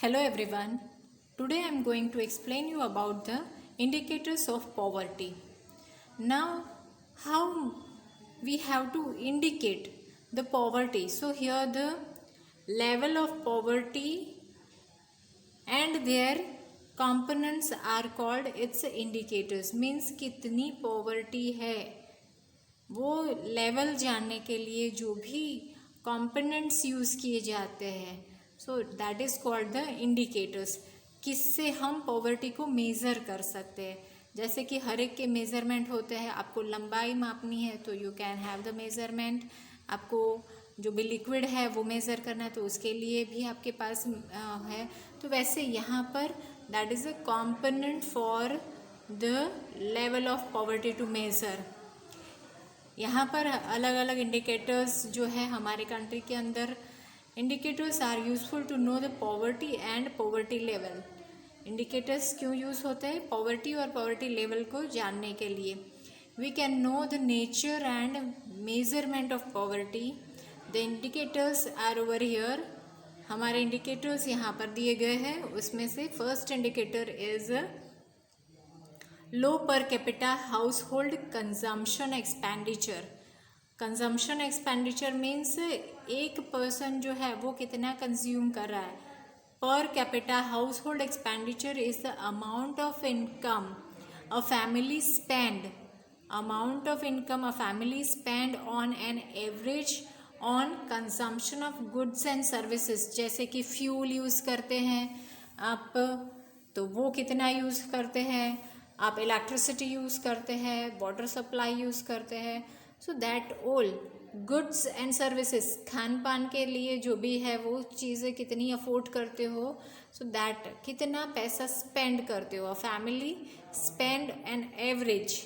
Hello everyone. Today I am going to explain you about the indicators of poverty. Now how we have to indicate the poverty. So here the level of poverty and their components are called its indicators. Means कितनी poverty है वो level जानने के लिए जो भी components use किए जाते हैं सो that is called the indicators. किससे हम पॉवर्टी को मेज़र कर सकते हैं. जैसे कि हर एक के मेज़रमेंट होते हैं. आपको लंबाई मापनी है तो you can have the measurement. आपको जो भी लिक्विड है वो मेज़र करना है तो उसके लिए भी आपके पास है. तो वैसे यहाँ पर that is a component for the level of poverty to measure. यहाँ पर अलग अलग इंडिकेटर्स जो है हमारे कंट्री के अंदर indicators are useful to know the poverty and poverty level. Indicators क्यों यूज़ होते हैं? पॉवर्टी और पॉवर्टी लेवल को जानने के लिए. We can know the nature and measurement of poverty. The indicators are over here. हमारे इंडिकेटर्स यहाँ पर दिए गए हैं. उसमें से फर्स्ट इंडिकेटर इज लो पर capita household consumption expenditure. Consumption expenditure means एक पर्सन जो है वो कितना कंज्यूम कर रहा है. पर capita house hold expenditure is the amount of income a family spend. Amount of income a family spend on an average on consumption of goods and services. जैसे कि फ्यूल यूज़ करते हैं आप तो वो कितना यूज़ करते हैं. आप इलेक्ट्रिसिटी यूज़ करते हैं, वाटर सप्लाई यूज़ करते हैं. So that all goods and services, Khan पान के लिए जो भी है वो चीज़ें कितनी अफोर्ड करते हो. सो दैट कितना पैसा स्पेंड करते हो. Family spend an average.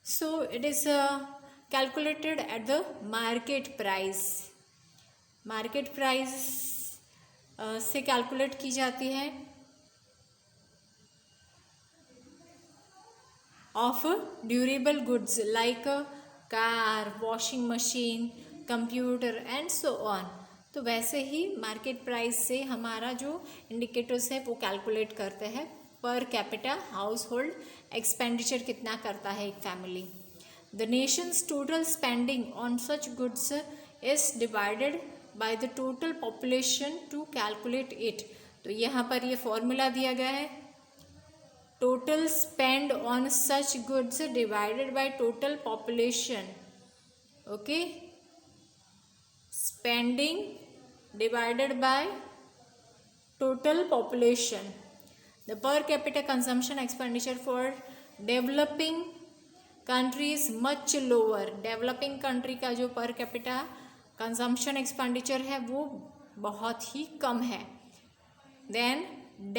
So it is calculated at the market price. Market price से कैलकुलेट की जाती है of durable goods like a car, washing machine, computer and so on. तो वैसे ही मार्केट प्राइस से हमारा जो इंडिकेटर्स है वो कैलकुलेट करते हैं. पर कैपिटा हाउस होल्ड एक्सपेंडिचर कितना करता है एक family. The nation's total spending on such goods is divided by the total population to calculate it. तो यहाँ पर ये फॉर्मूला दिया गया है. Total spend on such goods divided by total population. Okay, spending divided by total population. The per capita consumption expenditure for developing country is much lower. Developing country का जो per capita consumption expenditure है वो बहुत ही कम है than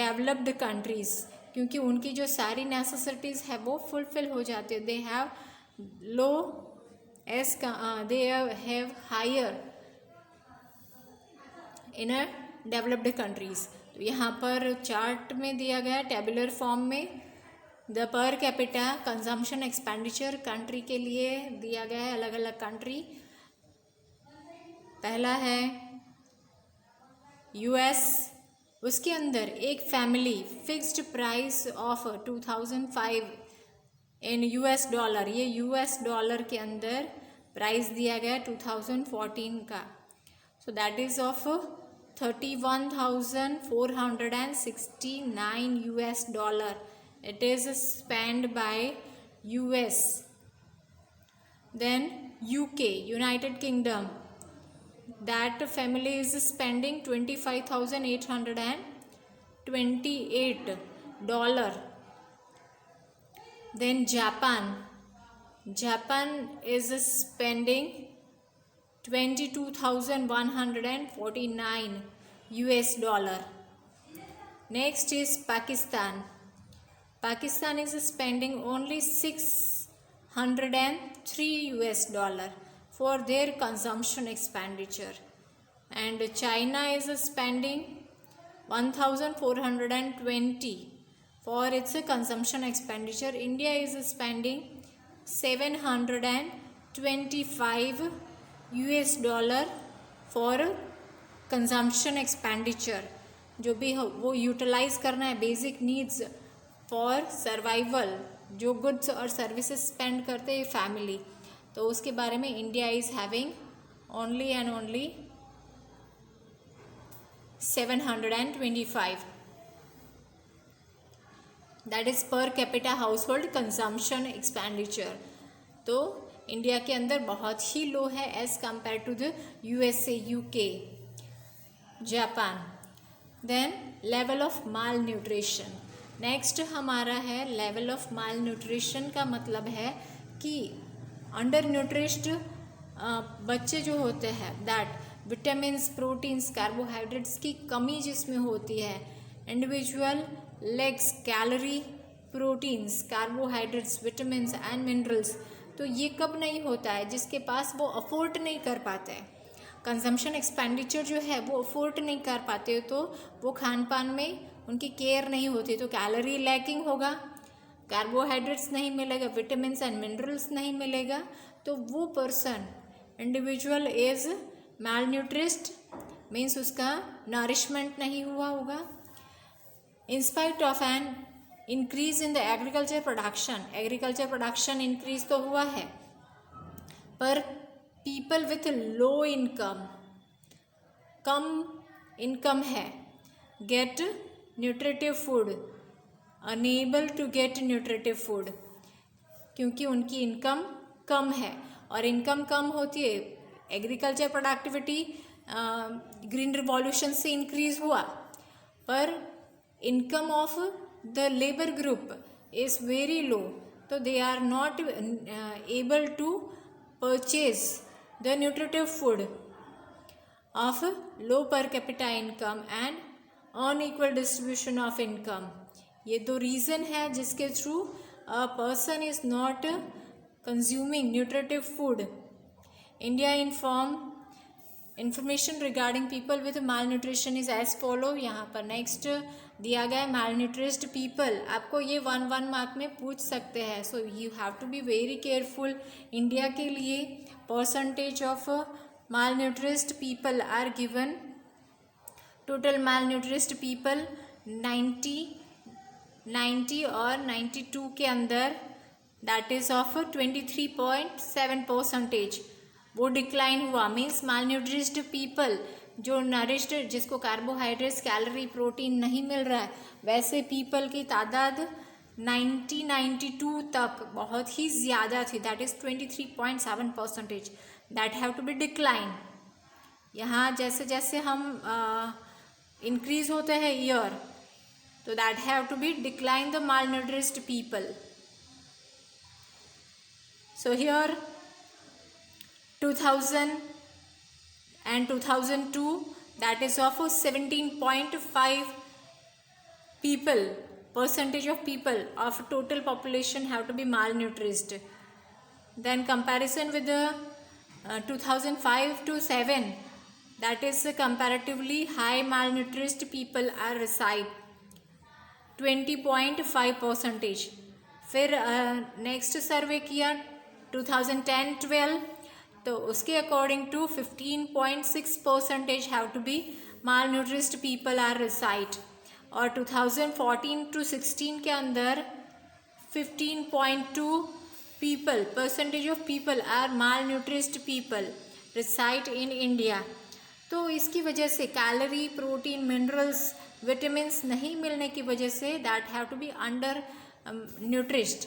developed countries. क्योंकि उनकी जो सारी नेसेसिटीज़ है वो फुलफिल हो जाती है. They have low as they have higher in a developed countries. तो यहाँ पर चार्ट में दिया गया टेबुलर फॉर्म में the per capita consumption expenditure country के लिए दिया गया है. अलग अलग कंट्री. पहला है यूएस. उसके अंदर एक family fixed price of 2005 in US dollar. ये यूएस डॉलर के अंदर प्राइस दिया गया 2014 का. So that is of 31,469 US dollar. It is spend by US. Then UK United Kingdom. That family is spending $25,828. Then Japan is spending 22,149 US dollar. Next is Pakistan. Pakistan is spending only 603 US dollar for their consumption expenditure. And China is spending 1,420 for its consumption expenditure. India is spending 725 US dollar for consumption expenditure जो भी हो वो utilise करना है, basic needs for survival, जो goods और services spend करते हैं फैमिली, तो उसके बारे में India is having only and only 725, that is per capita household consumption expenditure. तो इंडिया के अंदर बहुत ही लो है as compare to the USA, UK, Japan. Then level of malnutrition, next हमारा है लेवल ऑफ माल न्यूट्रिशन का मतलब है कि अंडर न्यूट्रिश्ड बच्चे जो होते हैं, दैट विटामिन्स, प्रोटीन्स, कार्बोहाइड्रेट्स की कमी जिसमें होती है, individual legs calorie, proteins, carbohydrates, vitamins and minerals, तो ये कब नहीं होता है, जिसके पास वो अफोर्ड नहीं कर पाते हैं, कंजम्पशन एक्सपेंडिचर जो है वो अफोर्ड नहीं कर पाते, तो वो खान पान में उनकी केयर नहीं होती, तो कैलोरी लैकिंग होगा, कार्बोहाइड्रेट्स नहीं मिलेगा, विटामिन्स एंड मिनरल्स नहीं मिलेगा, तो वो person individual is malnourished, means उसका नरिशमेंट नहीं हुआ होगा। In spite of an increase in the agriculture production increase तो हुआ है, पर पीपल विथ लो इनकम, कम इनकम है, get nutritive food, unable to get nutritive food, क्योंकि उनकी इनकम कम है, और इनकम कम होती है, एग्रीकल्चर प्रोडक्टिविटी ग्रीन रिवॉल्यूशन से इंक्रीज हुआ, पर income of the labour group is very low, तो they are not able to purchase the nutritive food of low per capita income and unequal distribution of income। ये दो reason है जिसके through a person is not consuming nutritive food। India information regarding people with malnutrition is as follow। यहाँ पर next दिया गया है malnourished people, आपको ये 1 मार्क में पूछ सकते हैं, so you have to be very careful. India के लिए percentage of malnourished people are given, total malnourished people 90 और 92 के अंदर, दैट इज ऑफ 23.7%, वो डिक्लाइन हुआ, मीन्स malnourished people जो नरिश्ड, जिसको कार्बोहाइड्रेट्स, कैलोरी, प्रोटीन नहीं मिल रहा है, वैसे पीपल की तादाद 92 तक बहुत ही ज़्यादा थी, that is 23.7%, that have to be decline. यहाँ जैसे जैसे हम इंक्रीज होते हैं ईयर, तो that have to be decline the malnourished people। So here 2000 and 2002, that is of 17.5 people, percentage of people of total population have to be malnourished। Then comparison with the 2005 to 7, that is comparatively high malnourished people are reside 20.5%। फिर next सर्वे किया 2010-12, तो उसके according to 15.6% have to be malnourished people are reside, और 2014 to 16 के अंदर 15.2 people, percentage of people are malnourished people reside in India। तो इसकी वजह से कैलोरी, प्रोटीन, मिनरल्स, विटामिन्स नहीं मिलने की वजह से that have to be undernourished,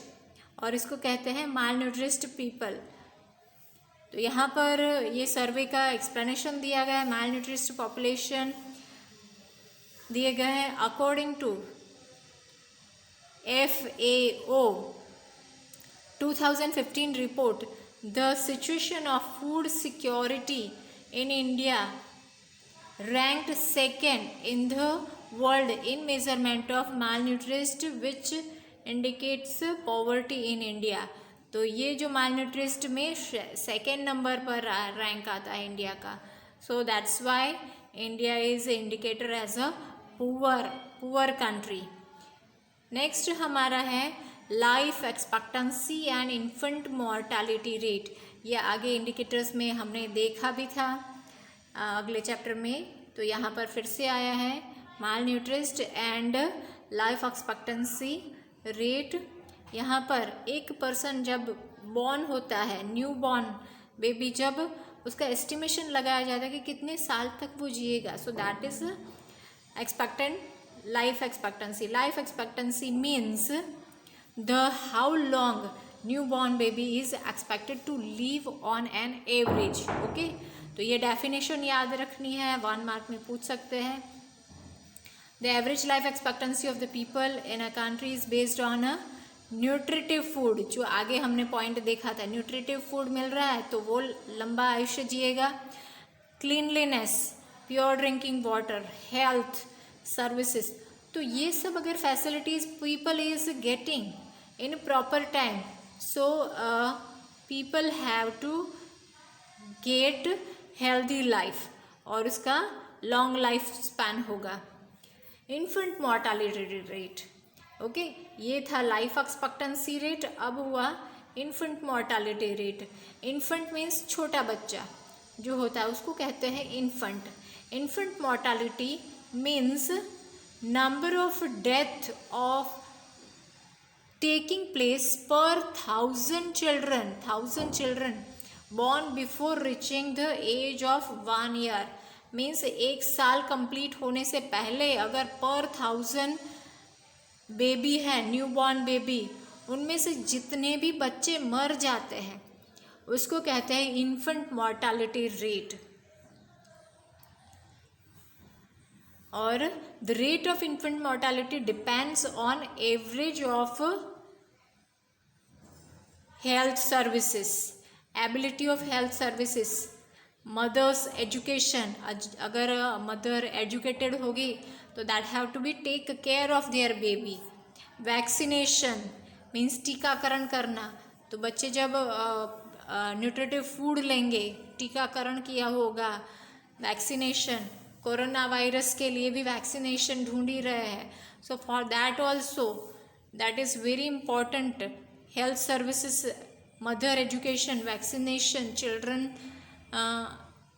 और इसको कहते हैं malnourished people। तो यहाँ पर ये सर्वे का एक्सप्लेनेशन दिया गया है, malnourished पॉपुलेशन दिए गए हैं according to FAO 2015 report, the situation of food security in India ranked second in the world in measurement of malnourished, which indicates poverty in India। तो ये जो malnourished में सेकेंड नंबर पर रैंक आता है इंडिया का, so that's why India is indicator as a poor country. Next हमारा है life expectancy and infant mortality rate. ये आगे इंडिकेटर्स में हमने देखा भी था अगले चैप्टर में, तो यहाँ पर फिर से आया है माल न्यूट्रिस्ड एंड लाइफ एक्सपेक्टेंसी रेट। यहाँ पर एक पर्सन जब बॉर्न होता है, न्यू बॉर्न बेबी, जब उसका एस्टिमेशन लगाया जाता है कि कितने साल तक वो जिएगा, so that is expected life expectancy. Life expectancy means the how long new born baby is expected to live on an average. Okay, तो ये डेफिनेशन याद रखनी है, 1 मार्क में पूछ सकते हैं। The average life expectancy of the people in a country is based on a nutritive food. जो आगे हमने पॉइंट देखा था, न्यूट्रिटिव फूड मिल रहा है तो वो लंबा आयुष्य जिएगा। Cleanliness, pure drinking water, health services, तो ये सब अगर facilities people is getting in proper time, so people have to get healthy life और उसका लॉन्ग लाइफ स्पैन होगा। इन्फेंट मोर्टालिटी रेट, ओके, ये था लाइफ एक्सपेक्टेंसी रेट। अब हुआ infant mortality rate. Infant means छोटा बच्चा जो होता है उसको कहते हैं infant. Infant mortality means number of death of taking place per 1000 children born before reaching the age of 1 year। Means 1 साल कंप्लीट होने से पहले अगर पर 1000 बेबी है, न्यू बॉर्न बेबी, उनमें से जितने भी बच्चे मर जाते हैं उसको कहते हैं इन्फेंट मोर्टालिटी रेट। और the rate of infant mortality depends on average of health services, ability of health services, mothers education. अगर मदर एजुकेटेड होगी तो that have to be take care of their baby. Vaccination means टीकाकरण करना, तो बच्चे जब nutritive food लेंगे, टीकाकरण किया होगा। वैक्सीनेशन, कोरोना वायरस के लिए भी वैक्सीनेशन ढूंढ ही रहे हैं, so for that also that is very important. Health services, mother education, vaccination, children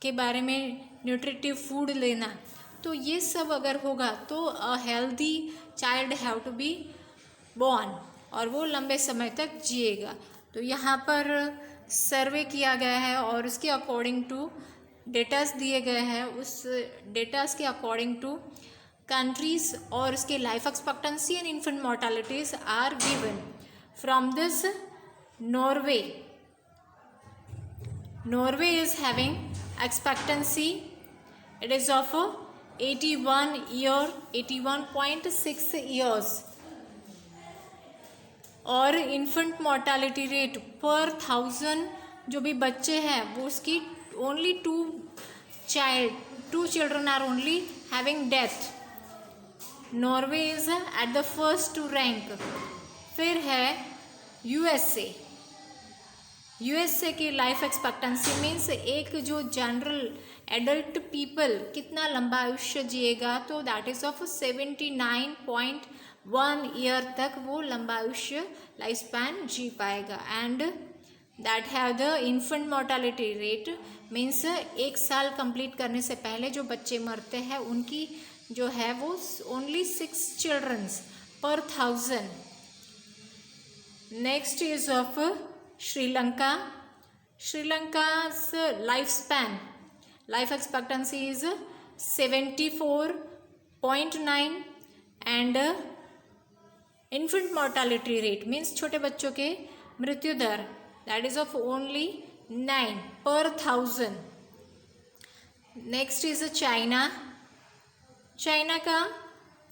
के बारे में न्यूट्रिटिव फूड लेना, तो ये सब अगर होगा तो a healthy child have to be born और वो लंबे समय तक जिएगा। तो यहाँ पर सर्वे किया गया है और उसके अकॉर्डिंग टू डेटास दिए गए हैं, उस डेटास के अकॉर्डिंग टू कंट्रीज और उसके life expectancy and infant mortalities are given. From this, Norway is having expectancy, it is of 81.6 years, और इन्फेंट मोर्टालिटी रेट पर 1000 जो भी बच्चे हैं वो उसकी only 2 children are only having death। Norway is at the first rank. फिर है यूएसए की लाइफ एक्सपेक्टेंसी मीन्स एक जो जनरल एडल्ट पीपल कितना लंबा आयुष्य जिएगा, तो दैट इज ऑफ 79.1 ईयर तक वो लंबा आयुष्य लाइफ स्पैन जी पाएगा। And that have the infant mortality rate means 1 साल कंप्लीट करने से पहले जो बच्चे मरते हैं उनकी जो है वो ओनली 6 चिल्ड्रंस पर 1000। Next is of Sri Lanka. श्रीलंका's lifespan, life expectancy is 74.9 and infant mortality rate means छोटे बच्चों के मृत्यु दर that is of only 9 per 1000। Next is China. China का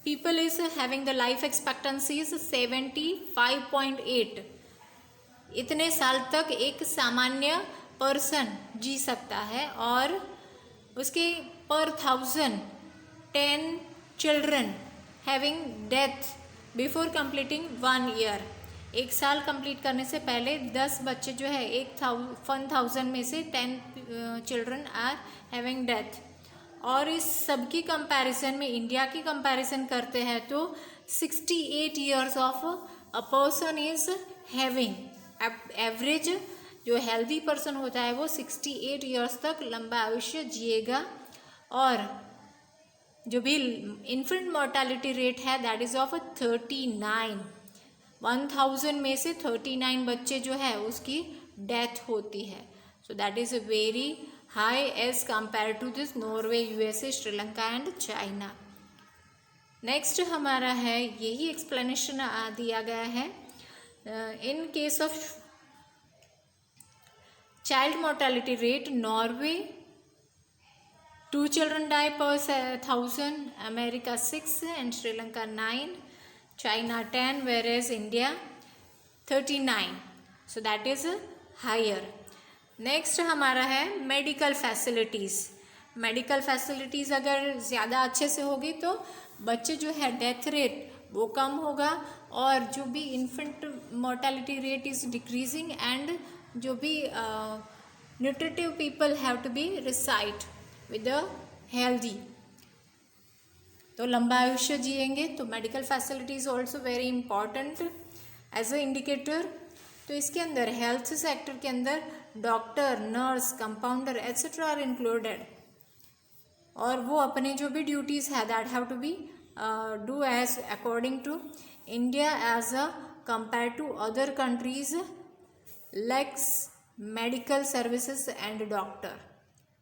people is having the life expectancy is 75.8। इतने साल तक एक सामान्य पर्सन जी सकता है और उसके पर 1000 10 children having death before completing 1 year. 1 साल कंप्लीट करने से पहले 10 बच्चे जो है 1000 में से 10 चिल्ड्रन आर हैविंग डेथ। और इस सब की कंपैरिजन में इंडिया की कंपैरिजन करते हैं तो 68 years of a person is having. Average जो हेल्दी पर्सन होता है वो 68 ईयर्स तक लंबा आयुष्य जिएगा। और जो भी इन्फेंट मोर्टालिटी रेट है दैट इज़ ऑफ 39। 1000 में से 39 बच्चे जो है उसकी डेथ होती है। So that is very high as compare to this Norway, USA, Sri Lanka and China. Next हमारा है, यही एक्सप्लेनेशन दिया गया है। In case of child mortality rate, Norway 2 children die per 1000, America 6 and Sri Lanka 9, China 10, whereas India 39. So that is higher. Next हमारा है medical facilities. Medical facilities अगर ज़्यादा अच्छे से होगी तो बच्चे जो है डेथ रेट वो कम होगा, और जो भी infant mortality rate is decreasing, and जो भी nutritive people have to be reside with a healthy, तो लंबा आयुष्य जिएंगे। तो medical facility is also very important as a indicator. तो इसके अंदर हेल्थ सेक्टर के अंदर doctor, nurse, compounder etcetera are included, और वो अपने जो भी ड्यूटीज़ है that have to be do as according to India as a compare to other countries lakhs medical services and doctor.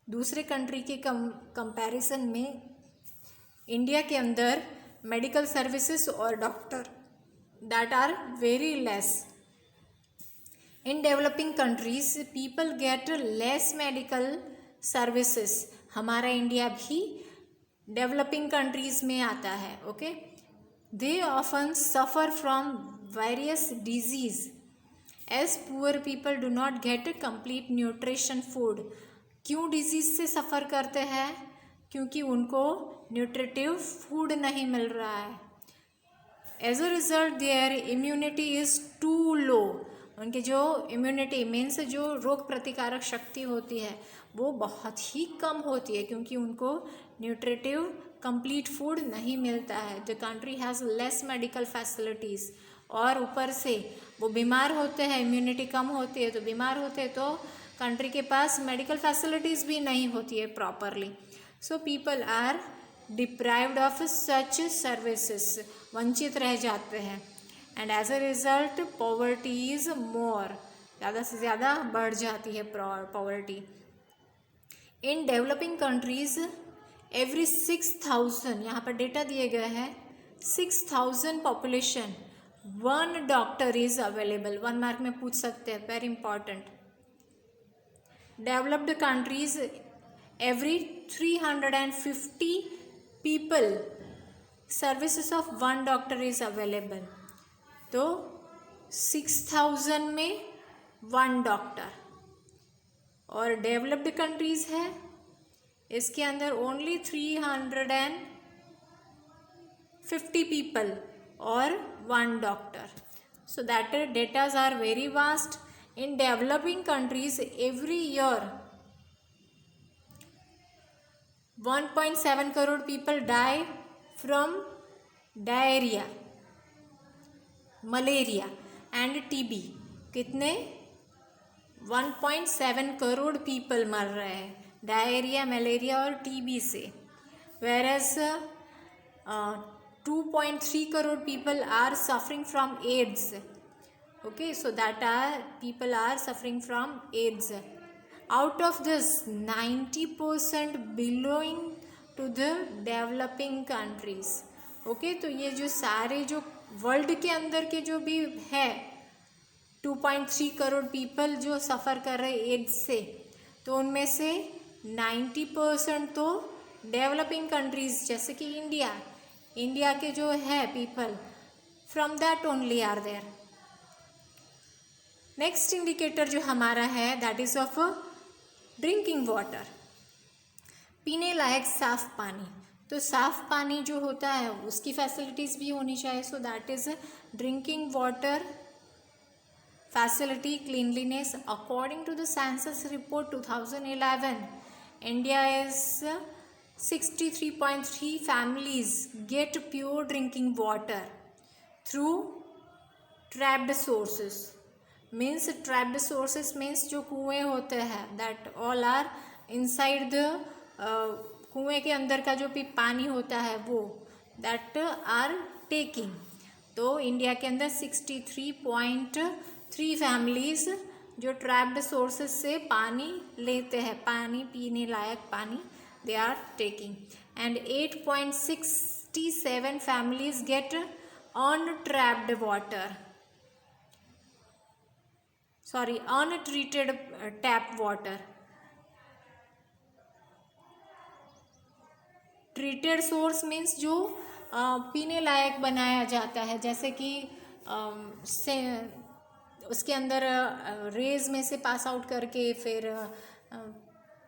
दूसरे कंट्री के कंपैरिजन में इंडिया के अंदर मेडिकल सर्विसेज और doctor that are very less. In developing countries people get less medical services. हमारा India भी developing countries में आता है। Okay, they often suffer from various disease as poor people do not get complete nutrition food. क्यों disease से suffer करते हैं? क्योंकि उनको न्यूट्रिटिव फूड नहीं मिल रहा है। As a result their immunity is too low. उनकी जो इम्यूनिटी मीन्स जो रोग प्रतिकारक शक्ति होती है वो बहुत ही कम होती है, क्योंकि उनको न्यूट्रिटिव कंप्लीट फूड नहीं मिलता है। The country has less medical facilities, और ऊपर से वो बीमार होते हैं, इम्यूनिटी कम होती है तो बीमार होते हैं, तो कंट्री के पास मेडिकल फैसिलिटीज़ भी नहीं होती है properly. So people are deprived of such services, वंचित रह जाते हैं, and as a result poverty is more, ज़्यादा से ज़्यादा बढ़ जाती है poverty. In developing countries every 6000, यहाँ पर डेटा दिए गए हैं, 6000 population 1 doctor is available. 1 mark में पूछ सकते हैं, very important. Developed countries every 350 people services of 1 doctor is available. तो 6000 में 1 डॉक्टर, और डेवलप्ड कंट्रीज है इसके अंदर ओनली 350 पीपल और 1 doctor. So that datas are very vast. In developing countries every year 1.7 crore people die from diarrhoea, malaria and TB. कितने? 1.7 crore people मर रहे हैं डायरिया, मलेरिया और टीबी से, whereas 2.3 crore people are suffering from AIDS. Okay, so that are people are suffering from AIDS. Out of this 90% belonging to the developing countries. Okay, तो ये जो सारे जो वर्ल्ड के अंदर के जो भी है 2.3 करोड़ पीपल जो सफ़र कर रहे एड्स से, तो उनमें से 90% तो डेवलपिंग कंट्रीज जैसे कि इंडिया के जो है people, from that only are there. Next indicator जो हमारा है that is of drinking water, पीने लायक साफ पानी। तो साफ पानी जो होता है उसकी फैसिलिटीज़ भी होनी चाहिए। So that is drinking water facility cleanliness. According to the census report 2011, India is 63.3 families get pure drinking water through trapped sources. Means trapped sources means जो कुएं होते हैं that all are inside the कुएं के अंदर का जो भी पानी होता है वो दैट आर टेकिंग। तो इंडिया के अंदर 63.3 फैमिलीज जो ट्रैप्ड सोर्सेस से पानी लेते हैं, पानी पीने लायक पानी they are taking, and 8.67 families get untrapped water, sorry, untreated tap water. Treated source means जो पीने लायक बनाया जाता है, जैसे कि से उसके अंदर रेज में से पास आउट करके फिर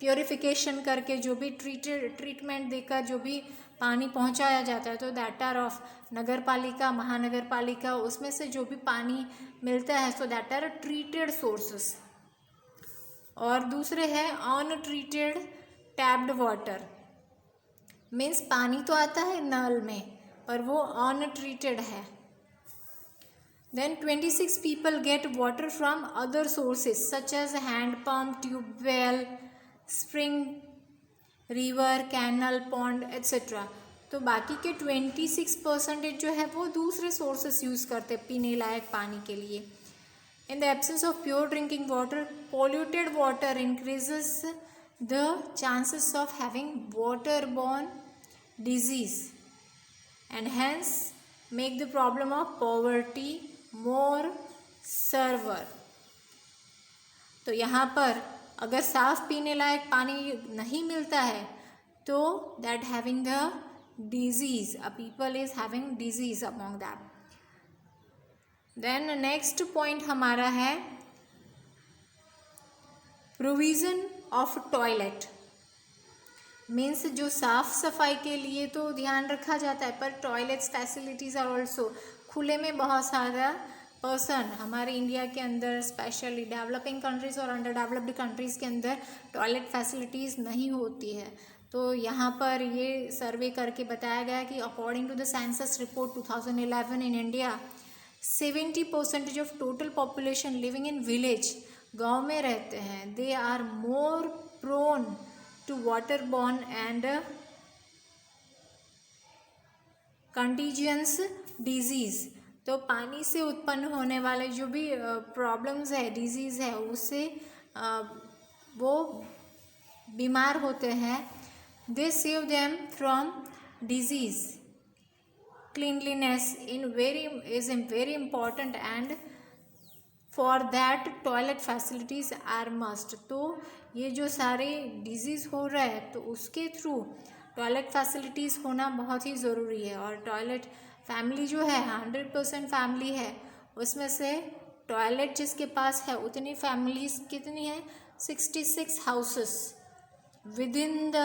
प्योरिफिकेशन करके जो भी ट्रीटमेंट देकर जो भी पानी पहुंचाया जाता है, तो दैट आर ऑफ नगर पालिका, महानगर पालिका, उसमें से जो भी पानी मिलता है so that are treated sources. और दूसरे है अनट्रीटेड टैप्ड वाटर, मीन्स पानी तो आता है नल में पर वो अनट्रीटेड है। Then 26 people get water from other sources such as hand pump, tube well, spring, river, canal, pond, etc. तो बाकी के 26% जो है वो दूसरे सोर्सेस यूज़ करते पीने लायक पानी के लिए। In the absence of pure drinking water, polluted water increases the chances of having waterborne disease and hence make the problem of poverty more severe। तो यहाँ पर अगर साफ पीने लायक पानी नहीं मिलता है तो that having the disease, a people is having disease among them। Then next point हमारा है provision of toilet, मीन्स जो साफ सफाई के लिए तो ध्यान रखा जाता है पर टॉयलेट्स फैसिलिटीज़ आर ऑल्सो खुले में बहुत सारा पर्सन हमारे इंडिया के अंदर स्पेशली डेवलपिंग कंट्रीज़ और अंडर डेवलप्ड कंट्रीज़ के अंदर टॉयलेट फैसिलिटीज़ नहीं होती है। तो यहाँ पर ये सर्वे करके बताया गया कि according to the census report 2011 in India 70% of total population living in village, गाँव में रहते हैं, they are more prone to waterborne and contagious disease। तो पानी से उत्पन्न होने वाले जो भी प्रॉब्लम्स है, डिजीज़ है, उससे वो बीमार होते हैं। They save them from disease. Cleanliness is very important and for that toilet facilities are must. तो ये जो सारे डिजीज़ हो रहा है तो उसके थ्रू टॉयलेट फैसिलिटीज़ होना बहुत ही ज़रूरी है। और टॉयलेट फैमिली जो है 100% फैमिली है, उसमें से टॉयलेट जिसके पास है उतनी फैमिलीज कितनी है 66 houses with in the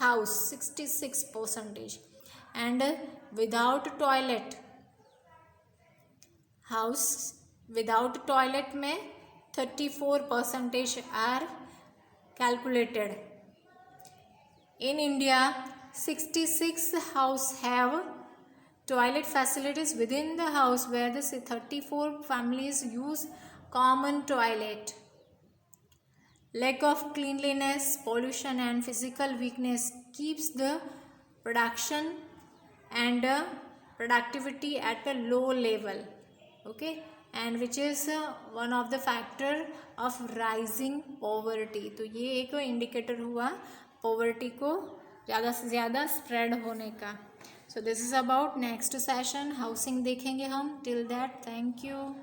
house 66%। And without toilet house without toilet में 34% are calculated. In India 66 house have toilet facilities within the house where the 34 families use common toilet. Lack of cleanliness, pollution and physical weakness keeps the production and productivity at a low level, okay, and which is one of the factor of rising poverty। तो ये एक indicator हुआ poverty को ज़्यादा से ज़्यादा spread होने का। So this is about next session housing देखेंगे हम। Till that, thank you।